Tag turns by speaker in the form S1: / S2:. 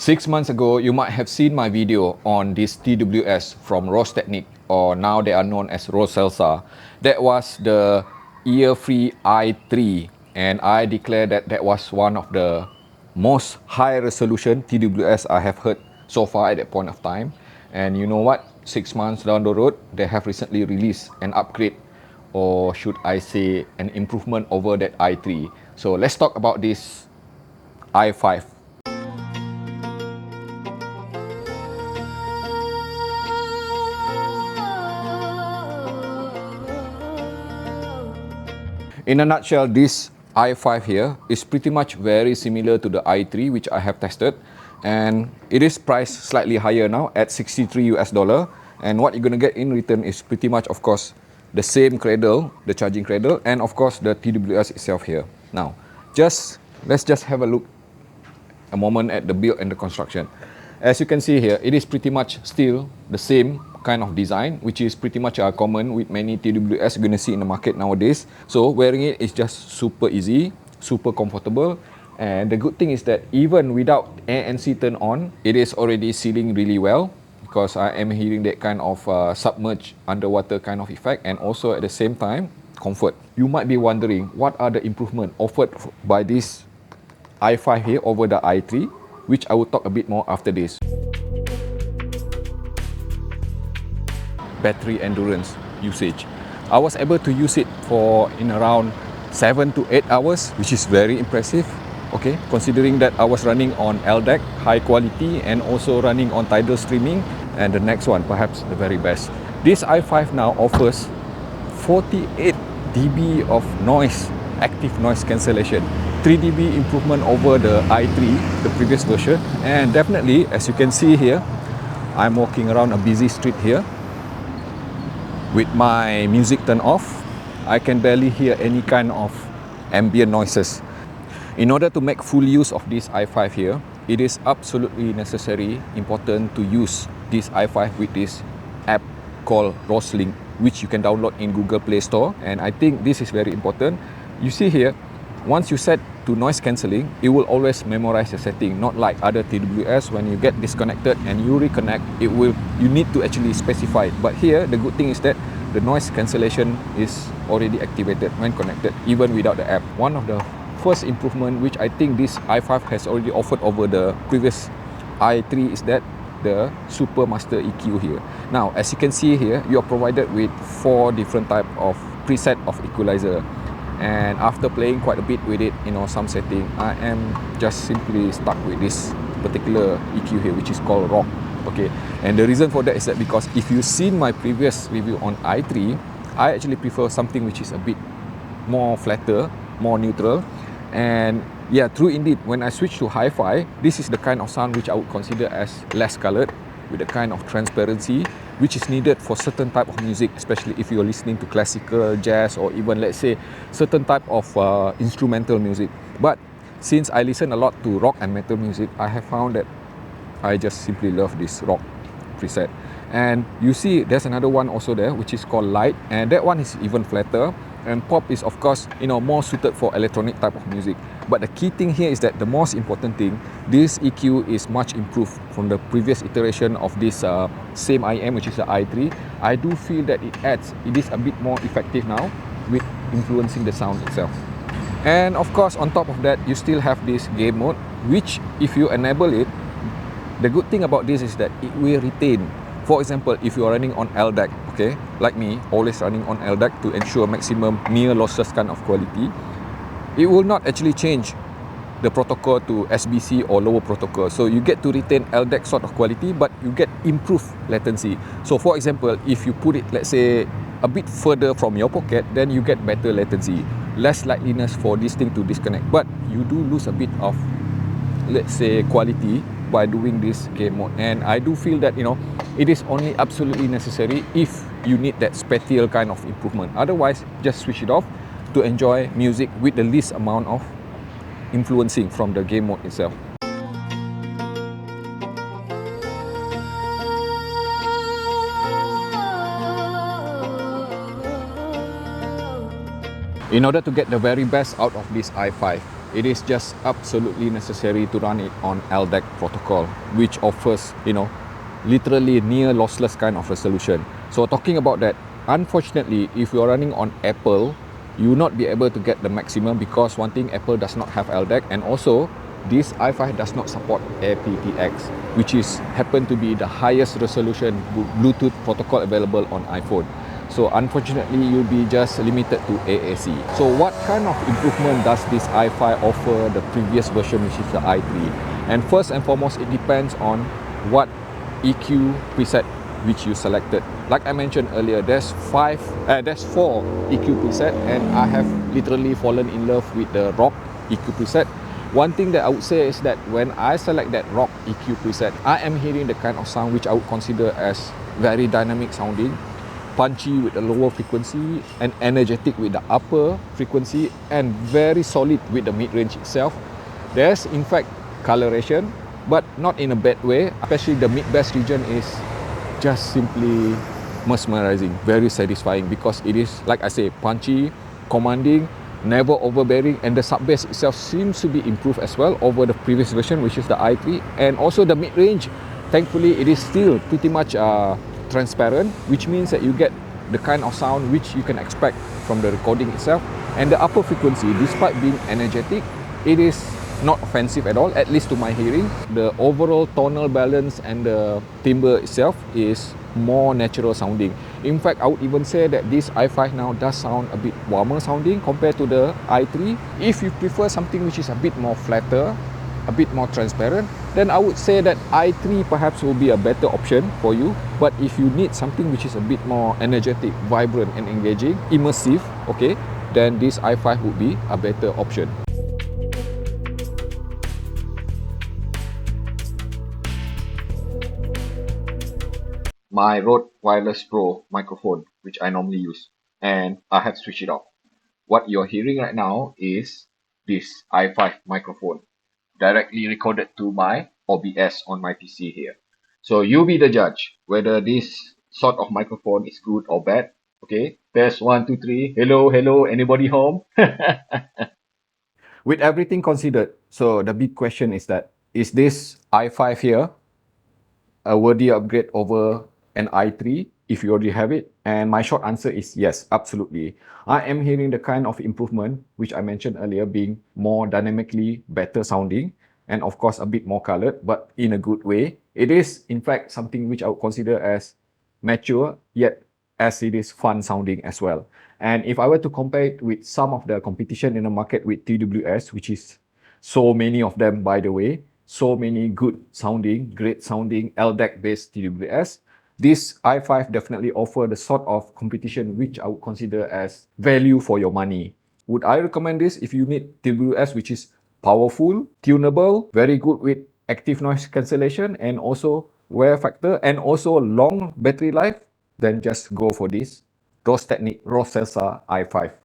S1: 6 months ago, you might have seen my video on this TWS from Technics, or now they are known as ROSELSA. That was the ear-free i3, and I declare that that was one of the most high resolution TWS I have heard so far at that point of time. And you know what? 6 months down the road, they have recently released an upgrade, or should I say an improvement over that i3. So let's talk about this i5. In a nutshell, this i5 here is pretty much very similar to the i3 which I have tested, and it is priced slightly higher now at $63 US. And what you're gonna get in return is pretty much, of course, the same cradle, the charging cradle, and of course the TWS itself here. Now, let's just have a look a moment at the build and the construction. As you can see here, it is pretty much still the same kind of design, which is pretty much common with many TWS you're gonna see in the market nowadays. So wearing it is just super easy, super comfortable, and the good thing is that even without ANC turn on, it is already sealing really well, because I am hearing that kind of submerged underwater kind of effect, and also at the same time comfort. You might be wondering what are the improvements offered by this i5 here over the i3, which I will talk a bit more after this. Battery endurance usage. I was able to use it for in around 7 to 8 hours, which is very impressive. Okay, considering that I was running on LDAC, high quality, and also running on tidal streaming. And the next one, perhaps the very best. This i5 now offers 48 dB of noise, active noise cancellation. 3 dB improvement over the i3, the previous version. And definitely, as you can see here, I'm walking around a busy street here. With my music turned off, I can barely hear any kind of ambient noises. In order to make full use of this i5 here, it is absolutely necessary, important to use this i5 with this app called ROSELink, which you can download in Google Play Store. And I think this is very important. You see here, once you set to noise cancelling, it will always memorize the setting, not like other TWS. When you get disconnected and you reconnect, you need to actually specify it. But here, the good thing is that the noise cancellation is already activated when connected, even without the app. One of the first improvement which I think this i5 has already offered over the previous i3 is that the Super Master EQ here. Now, as you can see here, you are provided with 4 different type of preset of equalizer. And after playing quite a bit with it, some setting, I am just simply stuck with this particular EQ here, which is called Rock. Okay, and the reason for that is that because if you've seen my previous review on i3, I actually prefer something which is a bit more flatter, more neutral. And yeah, true indeed, when I switch to hi-fi, this is the kind of sound which I would consider as less colored, with the kind of transparency which is needed for certain type of music, especially if you're listening to classical, jazz, or even, let's say, certain type of instrumental music. But since I listen a lot to rock and metal music, I have found that I just simply love this rock preset. And you see there's another one also there, which is called Light, and that one is even flatter. And pop is, of course, more suited for electronic type of music. But the key thing here is that the most important thing, this EQ is much improved from the previous iteration of this same IEM, which is the i3. I do feel that it is a bit more effective now with influencing the sound itself. And of course, on top of that, you still have this game mode, which if you enable it, the good thing about this is that it will retain. For example, if you are running on LDAC, okay, like me, always running on LDAC to ensure maximum near lossless kind of quality, it will not actually change the protocol to SBC or lower protocol. So you get to retain LDAC sort of quality, but you get improved latency. So for example, if you put it, let's say, a bit further from your pocket, then you get better latency, less likeliness for this thing to disconnect. But you do lose a bit of, let's say, quality by doing this game mode. And I do feel that it is only absolutely necessary if you need that spatial kind of improvement. Otherwise, just switch it off to enjoy music with the least amount of influencing from the game mode itself. In order to get the very best out of this i5, it is just absolutely necessary to run it on LDAC protocol, which offers, literally near lossless kind of resolution. So talking about that, unfortunately, if you are running on Apple, you will not be able to get the maximum because one thing, Apple does not have LDAC, and also this i5 does not support aptX, which is happen to be the highest resolution Bluetooth protocol available on iPhone. So unfortunately, you'll be just limited to AAC. So what kind of improvement does this i5 offer the previous version, which is the i3? And first and foremost, it depends on what EQ preset which you selected. Like I mentioned earlier, there's 4 EQ preset, and I have literally fallen in love with the rock EQ preset. One thing that I would say is that when I select that rock EQ preset, I am hearing the kind of sound which I would consider as very dynamic sounding, punchy with the lower frequency, and energetic with the upper frequency, and very solid with the mid-range itself. There's in fact coloration, but not in a bad way. Especially the mid-bass region is just simply mesmerizing, very satisfying, because it is, like I say, punchy, commanding, never overbearing, and the sub-bass itself seems to be improved as well over the previous version, which is the i3. And also the mid-range, thankfully it is still pretty much transparent, which means that you get the kind of sound which you can expect from the recording itself. And the upper frequency, despite being energetic, it is not offensive at all, at least to my hearing. The overall tonal balance and the timbre itself is more natural sounding. In fact, I would even say that this i5 now does sound a bit warmer sounding compared to the i3. If you prefer something which is a bit more flatter, a bit more transparent, then I would say that i3 perhaps will be a better option for you. But if you need something which is a bit more energetic, vibrant and engaging, immersive, okay, then this i5 would be a better option. My RØDE Wireless Pro microphone, which I normally use, and I have switched it off. What you're hearing right now is this i5 microphone, directly recorded to my OBS on my PC here. So you be the judge whether this sort of microphone is good or bad. Okay, test 1, 2, 3. Hello, hello, anybody home? With everything considered, so the big question is that, is this i5 here a worthy upgrade over an i3 if you already have it? And my short answer is yes, absolutely. I am hearing the kind of improvement which I mentioned earlier, being more dynamically better sounding, and of course a bit more colored, but in a good way. It is in fact something which I would consider as mature, yet as it is fun sounding as well. And if I were to compare it with some of the competition in the market with TWS, which is so many of them, by the way, so many good sounding, great sounding LDAC based TWS, this i5 definitely offer the sort of competition which I would consider as value for your money. Would I recommend this if you need TWS which is powerful, tunable, very good with active noise cancellation, and also wear factor, and also long battery life? Then just go for this Technics ROSELSA i5.